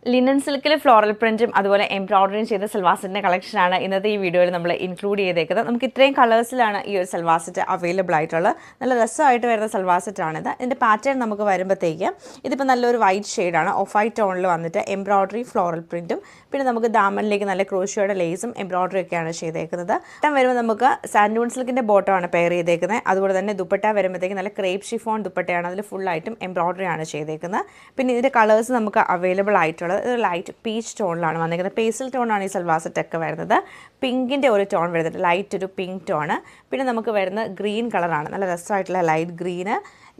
Linen സിൽക്കിൽ floral പ്രിന്റും അതുപോലെ എംബ്രോയിഡറിയും ചെയ്ത സൽവാർ സെറ്റിൻ്റെ കളക്ഷനാണ് ഇന്നത്തെ ഈ വീഡിയോയിൽ നമ്മൾ ഇൻക്ലൂഡ് ചെയ്തേക്കുന്നത്. നമുക്ക് ഇത്രയും കളേഴ്സിലാണ് ഈ ഒരു സൽവാർ സെറ്റ് അവൈലബിൾ ആയിട്ടുള്ളത്. നല്ല രസമായിട്ട് വരുന്ന സൽവാർ സെറ്റാണിത്. ഇതിൻ്റെ പാറ്റേൺ നമുക്ക് വരുമ്പോഴത്തേക്ക് ഇതിപ്പോൾ നല്ലൊരു വൈറ്റ് ഷെയ്ഡാണ്, ഓഫ് വൈറ്റ് ടോണിൽ വന്നിട്ട് എംബ്രോയിഡറി ഫ്ലോറൽ പ്രിന്റും പിന്നെ നമുക്ക് ദാമനിലേക്ക് നല്ല ക്രോഷിയോയുടെ ലേസും എംബ്രോയിഡറി ഒക്കെയാണ് ചെയ്തേക്കുന്നത്. ബോട്ടം വരുമ്പോൾ നമുക്ക് സാൻഡൂൺ സിൽക്കിൻ്റെ ബോട്ടമാണ് പെയർ ചെയ്തേക്കുന്നത്. അതുപോലെ തന്നെ ദുപ്പട്ട വരുമ്പോഴത്തേക്ക് നല്ല ക്രേപ്പ് ഷിഫോൺ ദുപ്പട്ടയാണ്, അതിൽ ഫുള്ളായിട്ടും എംബ്രോയിഡറി ആണ് ചെയ്തേക്കുന്നത്. പിന്നെ ഇതിൻ്റെ കളേഴ്സ് നമുക്ക് അവൈലബിൾ ആയിട്ടുള്ളത് ഒരു ലൈറ്റ് പീച്ച് ടോണിലാണ് വന്നിരിക്കുന്നത്. പേസ്റ്റൽ ടോണാണ് ഈ സൽവാർ സെറ്റൊക്കെ വരുന്നത്. പിങ്കിൻ്റെ ഒരു ടോൺ വരുന്നുണ്ട്, ലൈറ്റ് ഒരു പിങ്ക് ടോണ്. പിന്നെ നമുക്ക് വരുന്ന ഗ്രീൻ കളറാണ്, നല്ല രസമായിട്ടുള്ള ലൈറ്റ് ഗ്രീന്,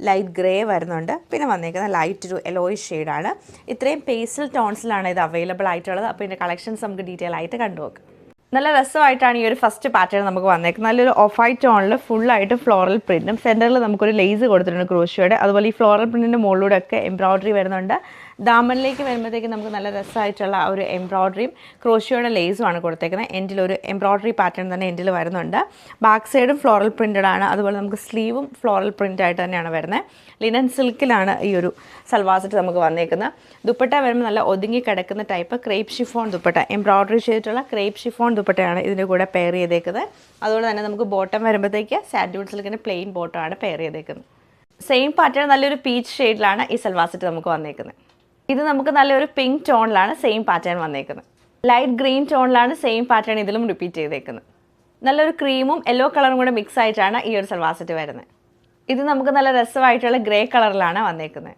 ലൈറ്റ് ഗ്രേ വരുന്നുണ്ട്. പിന്നെ വന്നിരിക്കുന്ന ലൈറ്റ് ഒരു യെല്ലോയിഷ് ഷെയ്ഡാണ്. ഇത്രയും പേസ്റ്റൽ ടോൺസിലാണ് ഇത് അവൈലബിൾ ആയിട്ടുള്ളത്. അപ്പോൾ ഇതിൻ്റെ കളക്ഷൻസ് നമുക്ക് ഡീറ്റെയിൽ ആയിട്ട് കണ്ടുനോക്കാം. നല്ല രസമായിട്ടാണ് ഈ ഒരു ഫസ്റ്റ് പാറ്റേൺ നമുക്ക് വന്നേക്കുന്നത്. നല്ലൊരു ഓഫ് വൈറ്റ് ടോണിൽ ഫുള്ളായിട്ട് ഫ്ലോറൽ പ്രിൻറ്റും സെൻറ്ററിൽ നമുക്കൊരു ലേസ് കൊടുത്തിട്ടുണ്ട് ക്രോഷിയോടെ. അതുപോലെ ഈ ഫ്ലോറൽ പ്രിൻറ്റിൻ്റെ മുകളിലൂടെ ഒക്കെ എംബ്രോയിഡറി വരുന്നുണ്ട്. ദാമനിലേക്ക് വരുമ്പോഴത്തേക്ക് നമുക്ക് നല്ല രസമായിട്ടുള്ള ഒരു എംബ്രോയിഡറിയും ക്രോഷിയോയുടെ ലേസുമാണ് കൊടുത്തേക്കുന്നത്. എൻഡിലൊരു എംബ്രോയിഡറി പാറ്റേൺ തന്നെ എൻഡിൽ വരുന്നുണ്ട്. ബാക്ക് സൈഡും ഫ്ലോറൽ പ്രിൻറ്റഡ് ആണ്. അതുപോലെ നമുക്ക് സ്ലീവും ഫ്ലോറൽ പ്രിൻ്റ് ആയിട്ട് തന്നെയാണ് വരുന്നത്. ലിനൻ സിൽക്കിലാണ് ഈ ഒരു സൽവാർ സെറ്റ് നമുക്ക് വന്നേക്കുന്നത്. ദുപ്പട്ട വരുമ്പോൾ നല്ല ഒതുങ്ങി കിടക്കുന്ന type crepe chiffon dupatta, embroidery ചെയ്തിട്ടുള്ള ക്രേപ്പ് ഷിഫോൺ ദുപ്പട്ടയാണ് ഇതിൻ്റെ കൂടെ പെയർ ചെയ്തേക്കുന്നത്. അതുപോലെ തന്നെ നമുക്ക് ബോട്ടം വരുമ്പോഴത്തേക്ക് സാൻഡൂൺ സിൽക്കിൻ്റെ പ്ലെയിൻ ബോട്ടമാണ് പെയർ ചെയ്തേക്കുന്നത്. സെയിം പാറ്റേൺ നല്ലൊരു പീച്ച് ഷെയ്ഡിലാണ് ഈ സൽവാർ സെറ്റ് നമുക്ക് വന്നേക്കുന്നത്. ഇത് നമുക്ക് നല്ലൊരു പിങ്ക് ടോണിലാണ് സെയിം പാറ്റേൺ വന്നേക്കുന്നത്. ലൈറ്റ് ഗ്രീൻ ടോണിലാണ് സെയിം പാറ്റേൺ ഇതിലും റിപ്പീറ്റ് ചെയ്തേക്കുന്നത്. നല്ലൊരു ക്രീമും യെല്ലോ കളറും കൂടെ മിക്സ് ആയിട്ടാണ് ഈ ഒരു സൽവാർ സെറ്റ് വരുന്നത്. ഇത് നമുക്ക് നല്ല രസമായിട്ടുള്ള ഗ്രേ കളറിലാണ് വന്നേക്കുന്നത്.